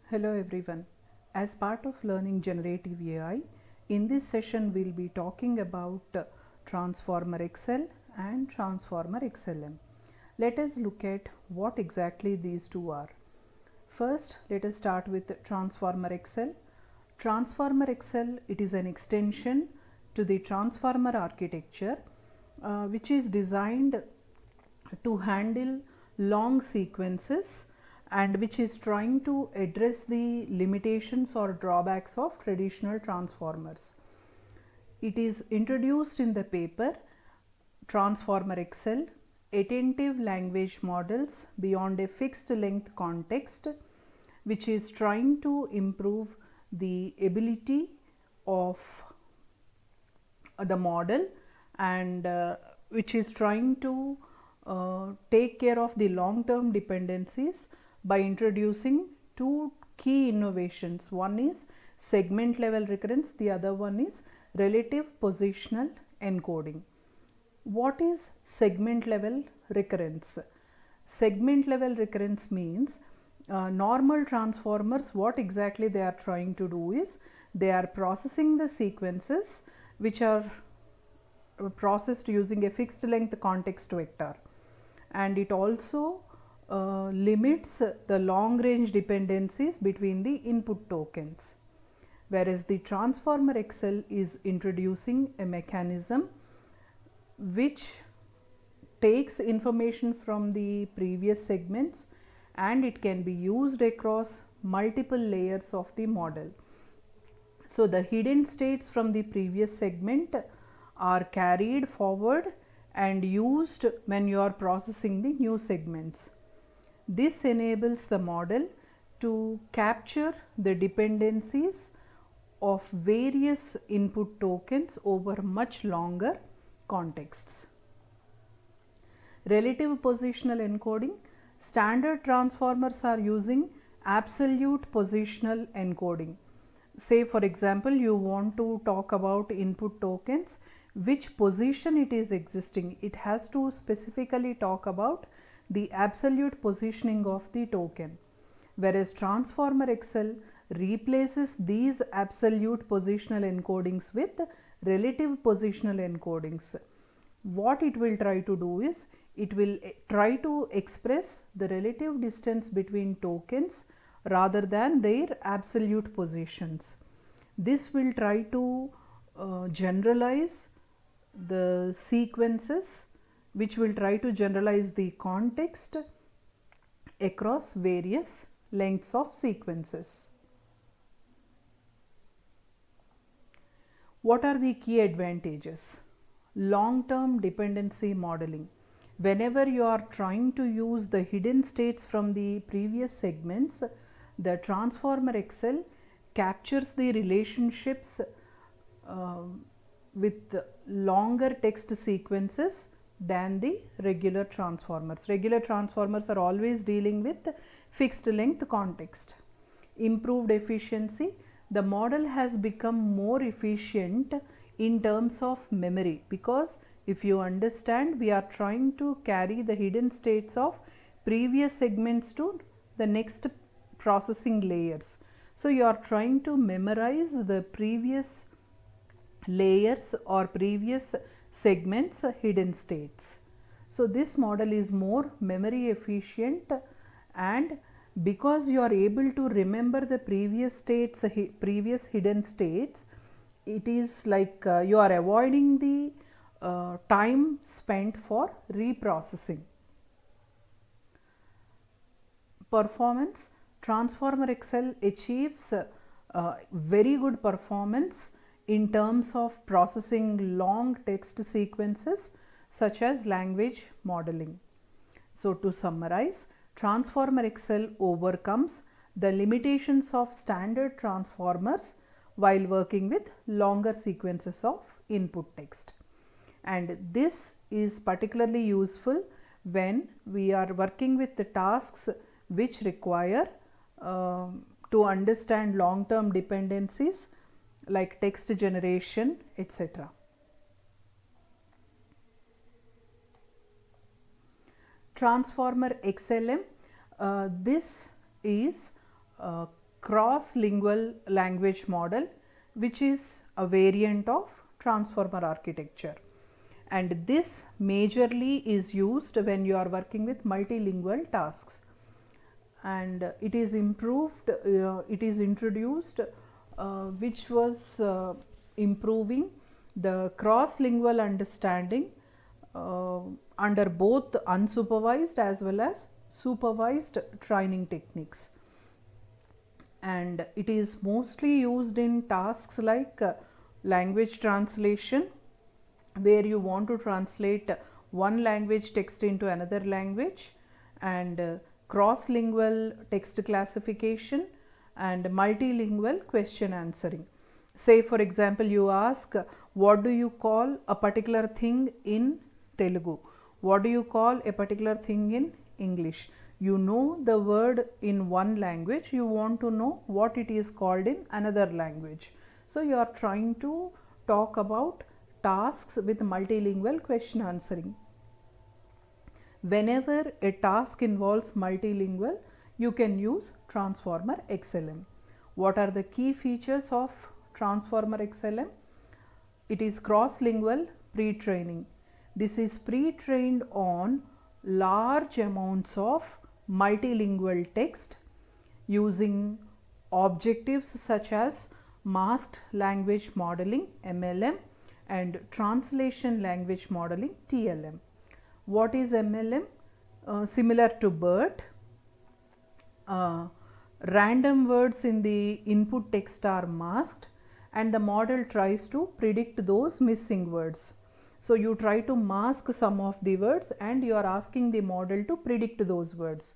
Hello everyone. As part of learning generative AI, in this session we'll be talking about Transformer XL and Transformer XLM. Let us look at what exactly these two are. First, let us start with Transformer XL. Transformer XL, it is an extension to the transformer architecture which is designed to handle long sequences and which is trying to address the limitations or drawbacks of traditional transformers. It is introduced in the paper Transformer XL, Attentive Language Models Beyond a Fixed Length Context, which is trying to improve the ability of the model and which is trying to take care of the long-term dependencies by introducing two key innovations. One is segment level recurrence, the other one is relative positional encoding. What is segment level recurrence? Segment level recurrence means normal transformers, what exactly they are trying to do is they are processing the sequences which are processed using a fixed length context vector, and it also limits the long range dependencies between the input tokens, whereas the Transformer XL is introducing a mechanism which takes information from the previous segments and it can be used across multiple layers of the model. So the hidden states from the previous segment are carried forward and used when you are processing the new segments. This enables the model to capture the dependencies of various input tokens over much longer contexts. Relative positional encoding. Standard transformers are using absolute positional encoding. Say for example, you want to talk about input tokens, which position it is existing. It has to specifically talk about the absolute positioning of the token, whereas Transformer XL replaces these absolute positional encodings with relative positional encodings. What it will try to do is it will try to express the relative distance between tokens rather than their absolute positions. This will try to generalize the sequences, which will try to generalize the context across various lengths of sequences. What are the key advantages? Long-term dependency modeling. Whenever you are trying to use the hidden states from the previous segments, the Transformer XL captures the relationships with longer text sequences than the regular transformers. Regular transformers are always dealing with fixed length context. Improved efficiency. The model has become more efficient in terms of memory, because if you understand, we are trying to carry the hidden states of previous segments to the next processing layers. So you are trying to memorize the previous layers or previous segments hidden states. So this model is more memory efficient, and because you are able to remember the previous states, previous hidden states, it is like you are avoiding the time spent for reprocessing. Performance. Transformer XL achieves very good performance in terms of processing long text sequences such as language modeling. So to summarize, Transformer XL overcomes the limitations of standard transformers while working with longer sequences of input text. And this is particularly useful when we are working with the tasks which require to understand long-term dependencies like text generation, etc. Transformer XLM, this is cross-lingual language model, which is a variant of transformer architecture. And this majorly is used when you are working with multilingual tasks. And it is improved, it is introduced, which was improving the cross-lingual understanding under both unsupervised as well as supervised training techniques. And it is mostly used in tasks like language translation, where you want to translate one language text into another language, and cross-lingual text classification, and multilingual question answering. Say for example, you ask, what do you call a particular thing in Telugu? What do you call a particular thing in English? You know the word in one language, you want to know what it is called in another language. So you are trying to talk about tasks with multilingual question answering. Whenever a task involves multilingual, you can use Transformer XLM. What are the key features of Transformer XLM? It is cross-lingual pre-training. This is pre-trained on large amounts of multilingual text using objectives such as masked language modeling (MLM) and translation language modeling (TLM). What is MLM? Similar to BERT, random words in the input text are masked and the model tries to predict those missing words. So you try to mask some of the words and you are asking the model to predict those words.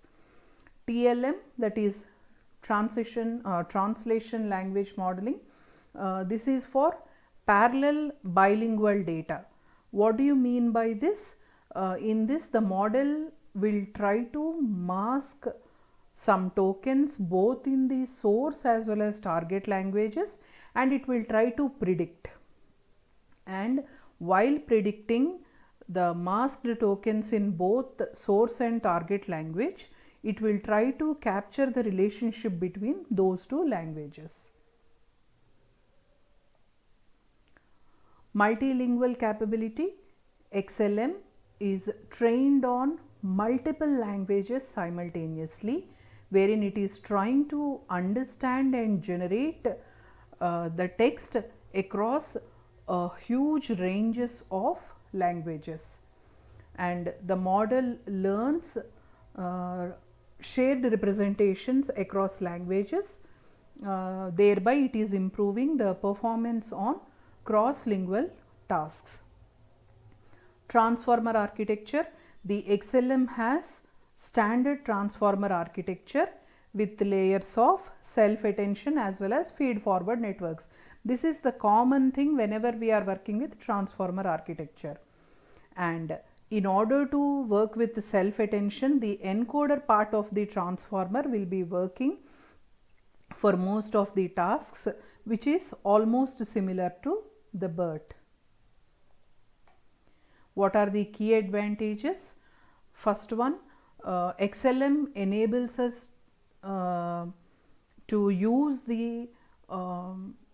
TLM, that is translation language modeling, this is for parallel bilingual data. What do you mean by this? In this, the model will try to mask some tokens both in the source as well as target languages, and it will try to predict. And while predicting the masked tokens in both source and target language, it will try to capture the relationship between those two languages. Multilingual capability, XLM is trained on multiple languages simultaneously, wherein it is trying to understand and generate the text across huge ranges of languages, and the model learns shared representations across languages, thereby it is improving the performance on cross-lingual tasks. Transformer architecture, the XLM has standard transformer architecture with layers of self-attention as well as feed-forward networks. This is the common thing whenever we are working with transformer architecture. And in order to work with self-attention, the encoder part of the transformer will be working for most of the tasks, which is almost similar to the BERT. What are the key advantages? First one, XLM enables us to use the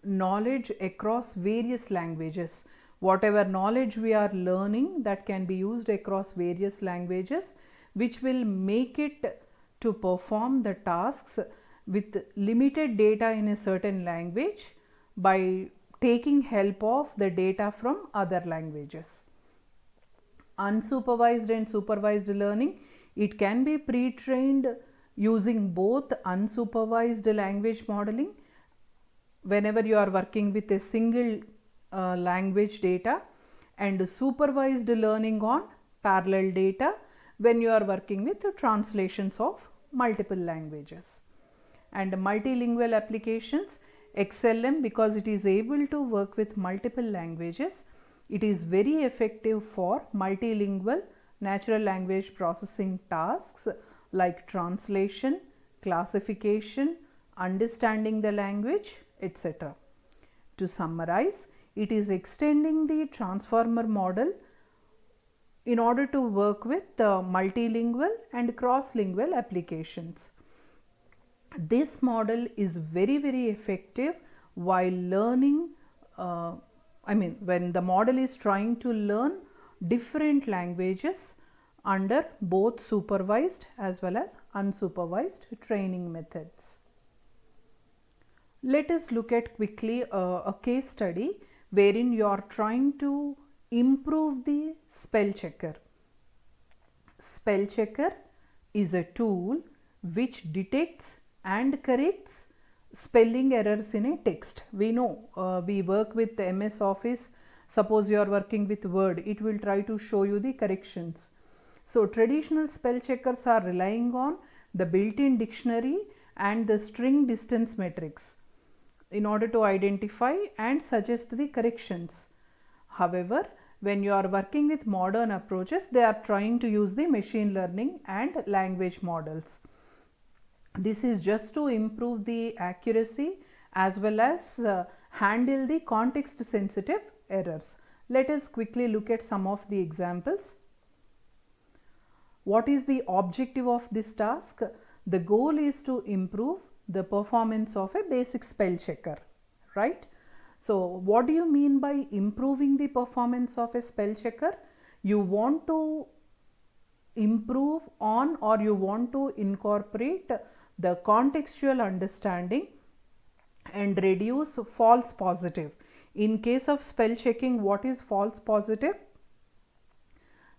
knowledge across various languages. Whatever knowledge we are learning, that can be used across various languages, which will make it to perform the tasks with limited data in a certain language by taking help of the data from other languages. Unsupervised and supervised learning, it can be pre-trained using both unsupervised language modeling whenever you are working with a single language data, and supervised learning on parallel data when you are working with translations of multiple languages. And multilingual applications, XLM, because it is able to work with multiple languages, it is very effective for multilingual natural language processing tasks like translation, classification, understanding the language, etc. To summarize, it is extending the transformer model in order to work with multilingual and cross-lingual applications. This model is very effective while learning, when the model is trying to learn different languages under both supervised as well as unsupervised training methods. Let us look at quickly a case study wherein you are trying to improve the spell checker. Spell checker is a tool which detects and corrects spelling errors in a text. We know we work with MS Office. Suppose you are working with Word, it will try to show you the corrections. So traditional spell checkers are relying on the built-in dictionary and the string distance matrix in order to identify and suggest the corrections. However, when you are working with modern approaches, they are trying to use the machine learning and language models. This is just to improve the accuracy as well as handle the context sensitive errors. Let us quickly look at some of the examples. What is the objective of this task? The goal is to improve the performance of a basic spell checker, right? So what do you mean by improving the performance of a spell checker? You want to improve on, or you want to incorporate the contextual understanding and reduce false positive. In case of spell checking, what is false positive?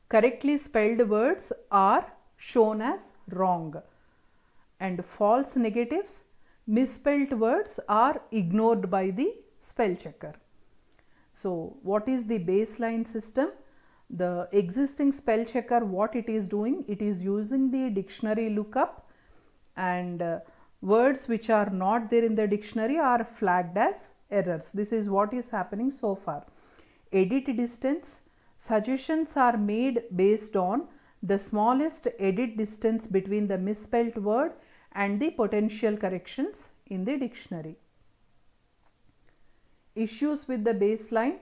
Correctly spelled words are shown as wrong, and false negatives, misspelled words, are ignored by the spell checker. So what is the baseline system? The existing spell checker, what it is doing? It is using the dictionary lookup, and words which are not there in the dictionary are flagged as errors. This is what is happening so far. Edit distance, suggestions are made based on the smallest edit distance between the misspelled word and the potential corrections in the dictionary. Issues with the baseline: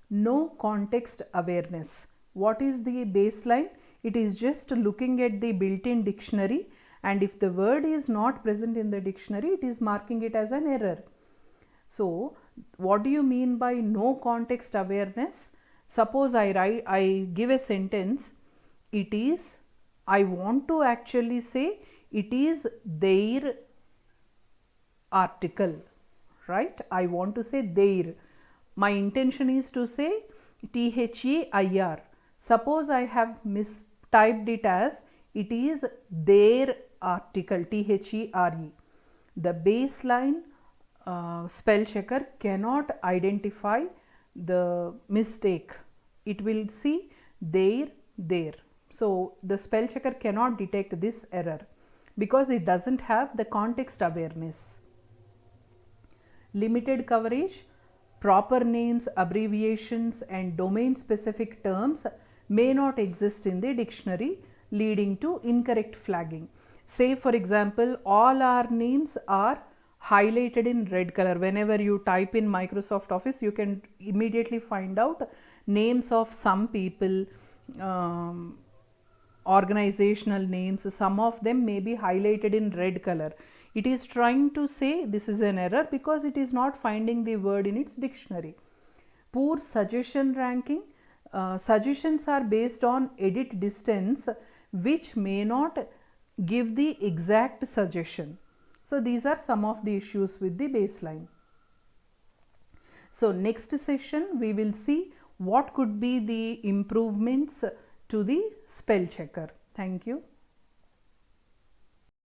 no context awareness. What is the baseline? It is just looking at the built-in dictionary, and if the word is not present in the dictionary, it is marking it as an error. So what do you mean by no context awareness? Suppose I give a sentence, it is, I want to actually say it is their article, right? I want to say their. My intention is to say THEIR. Suppose I have mistyped it as it is their article, THERE. The baseline spell checker cannot identify the mistake. It will see their. So the spell checker cannot detect this error because it doesn't have the context awareness. Limited coverage: proper names, abbreviations and domain specific terms may not exist in the dictionary, leading to incorrect flagging. Say for example, all our names are highlighted in red color. Whenever you type in Microsoft Office, you can immediately find out names of some people, organizational names. Some of them may be highlighted in red color. It is trying to say this is an error because it is not finding the word in its dictionary. Poor suggestion ranking: suggestions are based on edit distance, which may not give the exact suggestion. So these are some of the issues with the baseline. So next session we will see what could be the improvements to the spell checker. Thank you.